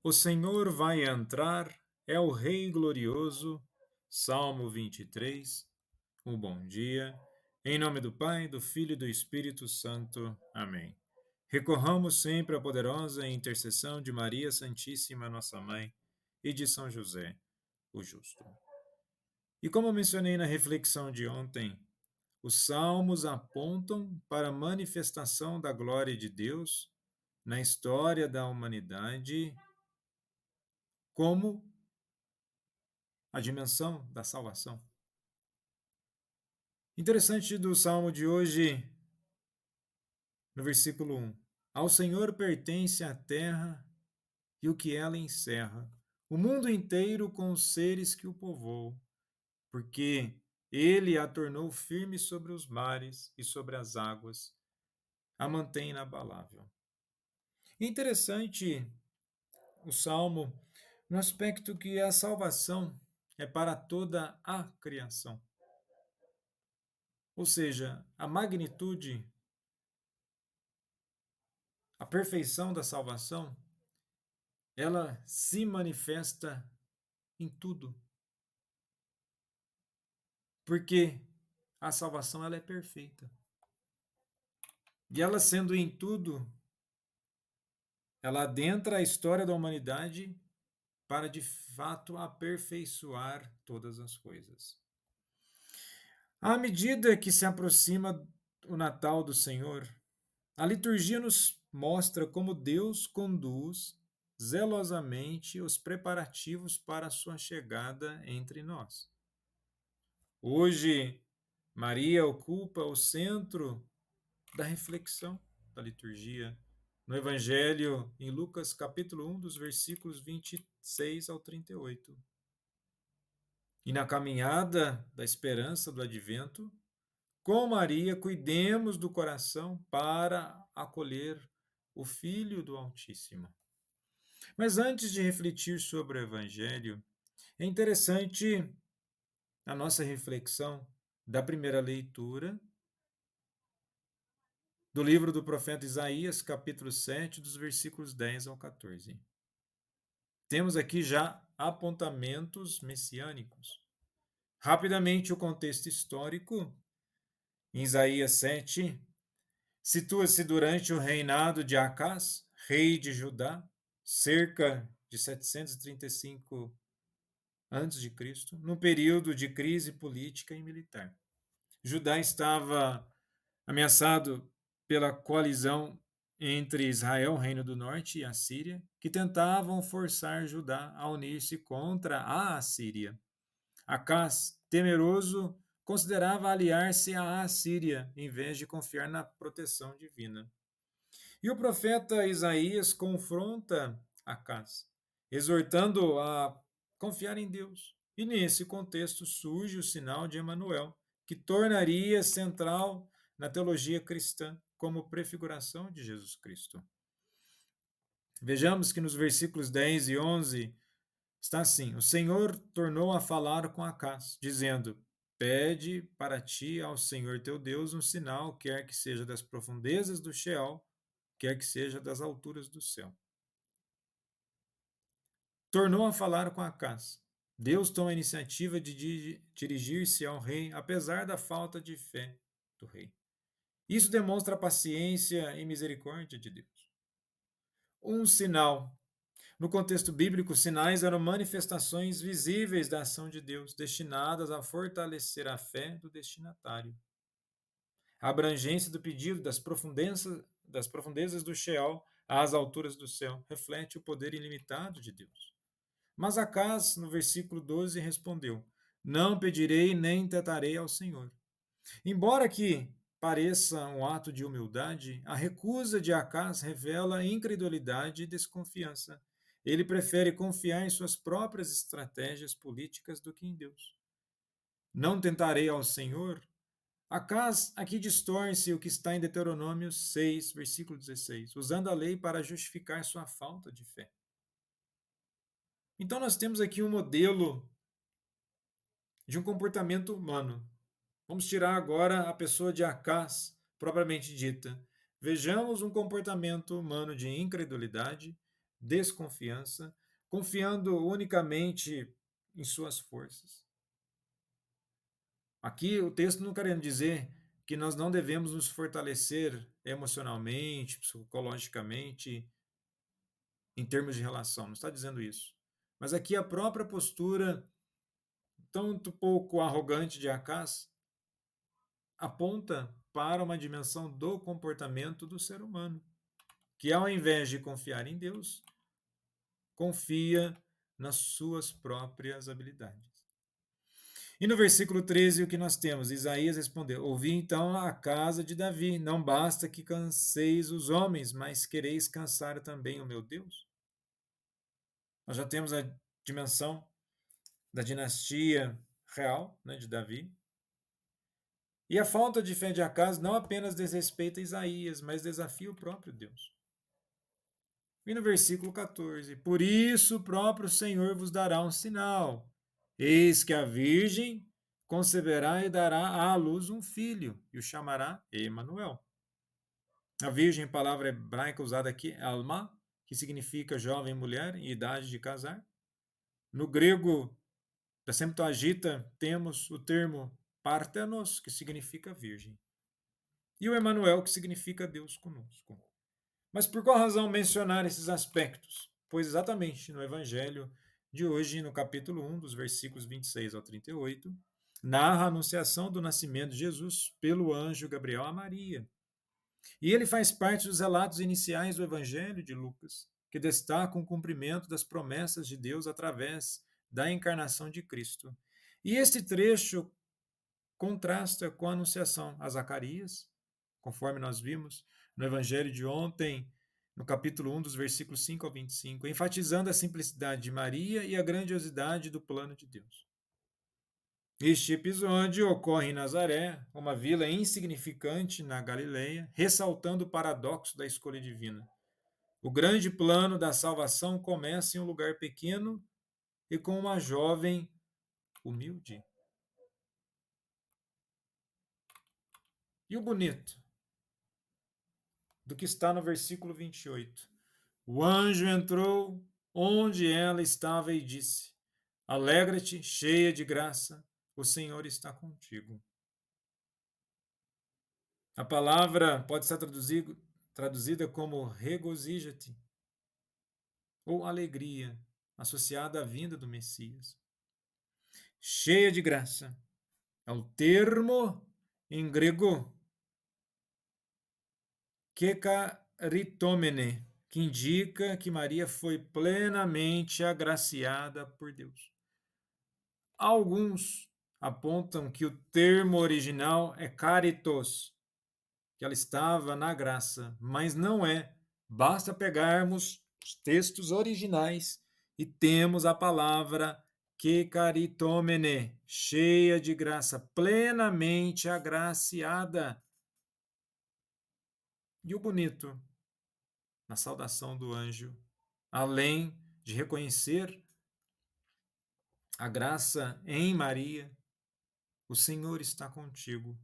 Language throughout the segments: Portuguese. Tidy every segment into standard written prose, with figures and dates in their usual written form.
O Senhor vai entrar, é o Rei glorioso. Salmo 23. Um bom dia. Em nome do Pai, do Filho e do Espírito Santo. Amém. Recorramos sempre à poderosa intercessão de Maria Santíssima, nossa Mãe, e de São José, o Justo. E como eu mencionei na reflexão de ontem, os salmos apontam para a manifestação da glória de Deus na história da humanidade como a dimensão da salvação. Interessante do salmo de hoje, no versículo 1. Ao Senhor pertence a terra e o que ela encerra, o mundo inteiro com os seres que o povoam, porque ele a tornou firme sobre os mares e sobre as águas, a mantém inabalável. Interessante o salmo no aspecto que a salvação é para toda a criação. Ou seja, a magnitude, a perfeição da salvação, ela se manifesta em tudo. Porque a salvação ela é perfeita. E ela sendo em tudo, ela adentra a história da humanidade para de fato aperfeiçoar todas as coisas. À medida que se aproxima o Natal do Senhor, a liturgia nos mostra como Deus conduz zelosamente os preparativos para a sua chegada entre nós. Hoje, Maria ocupa o centro da reflexão da liturgia no Evangelho em Lucas capítulo 1, dos versículos 26 ao 38. E na caminhada da esperança do advento, com Maria, cuidemos do coração para acolher o Filho do Altíssimo. Mas antes de refletir sobre o Evangelho, é interessante a nossa reflexão da primeira leitura do livro do profeta Isaías, capítulo 7, dos versículos 10 ao 14. Temos aqui já apontamentos messiânicos. Rapidamente, o contexto histórico. Em Isaías 7, situa-se durante o reinado de Acás, rei de Judá, cerca de 735 a.C., num período de crise política e militar. Judá estava ameaçado pela coalizão entre Israel, Reino do Norte, e a Síria, que tentavam forçar Judá a unir-se contra a Assíria. Acás, temeroso, considerava aliar-se à Assíria, em vez de confiar na proteção divina. E o profeta Isaías confronta Acás, exortando a confiar em Deus. E nesse contexto surge o sinal de Emanuel, que tornaria central na teologia cristã como prefiguração de Jesus Cristo. Vejamos que nos versículos 10 e 11 está assim: O Senhor tornou a falar com Acás, dizendo: Pede para ti ao Senhor teu Deus um sinal, quer que seja das profundezas do Sheol, quer que seja das alturas do céu. Tornou a falar com Acás. Deus toma a iniciativa de dirigir-se ao rei, apesar da falta de fé do rei. Isso demonstra a paciência e misericórdia de Deus. Um sinal. No contexto bíblico, sinais eram manifestações visíveis da ação de Deus, destinadas a fortalecer a fé do destinatário. A abrangência do pedido das profundezas do Sheol às alturas do céu reflete o poder ilimitado de Deus. Mas Acás, no versículo 12, respondeu: Não pedirei nem tentarei ao Senhor. Embora que pareça um ato de humildade, a recusa de Acás revela incredulidade e desconfiança. Ele prefere confiar em suas próprias estratégias políticas do que em Deus. Não tentarei ao Senhor. Acás aqui distorce o que está em Deuteronômio 6, versículo 16, usando a lei para justificar sua falta de fé. Então nós temos aqui um modelo de um comportamento humano. Vamos tirar agora a pessoa de Acás, propriamente dita. Vejamos um comportamento humano de incredulidade, desconfiança, confiando unicamente em suas forças. Aqui o texto não querendo dizer que nós não devemos nos fortalecer emocionalmente, psicologicamente, em termos de relação, não está dizendo isso. Mas aqui a própria postura, tanto pouco arrogante de Acás, aponta para uma dimensão do comportamento do ser humano, que ao invés de confiar em Deus, confia nas suas próprias habilidades. E no versículo 13, o que nós temos? Isaías respondeu: Ouvi então a casa de Davi, não basta que canseis os homens, mas quereis cansar também o meu Deus? Nós já temos a dimensão da dinastia real, né, de Davi. E a falta de fé de Acas não apenas desrespeita Isaías, mas desafia o próprio Deus. E no versículo 14: Por isso o próprio Senhor vos dará um sinal. Eis que a virgem conceberá e dará à luz um filho, e o chamará Emanuel. A virgem, palavra hebraica usada aqui, é alma, que significa jovem mulher em idade de casar. No grego da Septuaginta temos o termo Parthenos, que significa virgem. E o Emanuel, que significa Deus conosco. Mas por qual razão mencionar esses aspectos? Pois exatamente no Evangelho de hoje, no capítulo 1, dos versículos 26 ao 38, narra a anunciação do nascimento de Jesus pelo anjo Gabriel a Maria. E ele faz parte dos relatos iniciais do Evangelho de Lucas, que destacam o cumprimento das promessas de Deus através da encarnação de Cristo. E este trecho contrasta com a anunciação a Zacarias, conforme nós vimos no Evangelho de ontem, no capítulo 1, dos versículos 5 ao 25, enfatizando a simplicidade de Maria e a grandiosidade do plano de Deus. Este episódio ocorre em Nazaré, uma vila insignificante na Galileia, ressaltando o paradoxo da escolha divina. O grande plano da salvação começa em um lugar pequeno e com uma jovem humilde. E o bonito do que está no versículo 28. O anjo entrou onde ela estava e disse: Alegra-te, cheia de graça, o Senhor está contigo. A palavra pode ser traduzida como regozija-te ou alegria, associada à vinda do Messias. Cheia de graça é o termo em grego kekaritomene, que indica que Maria foi plenamente agraciada por Deus. Alguns apontam que o termo original é caritos, que ela estava na graça, mas não é. Basta pegarmos os textos originais e temos a palavra kekaritomene, cheia de graça, plenamente agraciada. E o bonito na saudação do anjo, além de reconhecer a graça em Maria, o Senhor está contigo.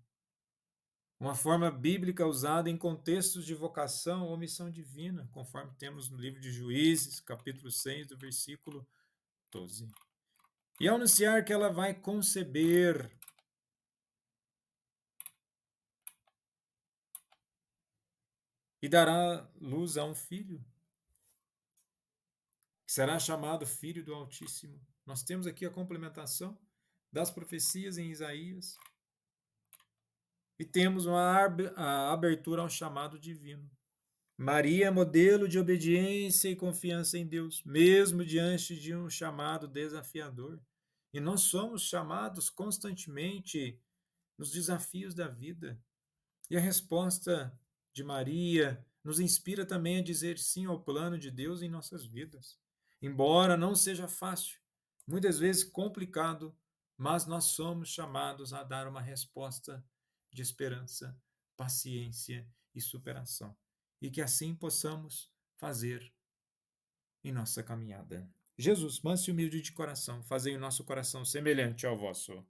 Uma forma bíblica usada em contextos de vocação ou missão divina, conforme temos no livro de Juízes, capítulo 6, do versículo 12. E ao anunciar que ela vai conceber e dará luz a um filho, que será chamado Filho do Altíssimo. Nós temos aqui a complementação das profecias em Isaías e temos a abertura ao chamado divino. Maria é modelo de obediência e confiança em Deus, mesmo diante de um chamado desafiador. E nós somos chamados constantemente nos desafios da vida. E a resposta de Maria nos inspira também a dizer sim ao plano de Deus em nossas vidas. Embora não seja fácil, muitas vezes complicado, mas nós somos chamados a dar uma resposta de esperança, paciência e superação. E que assim possamos fazer em nossa caminhada. Jesus, manso e humilde de coração, fazei o nosso coração semelhante ao vosso.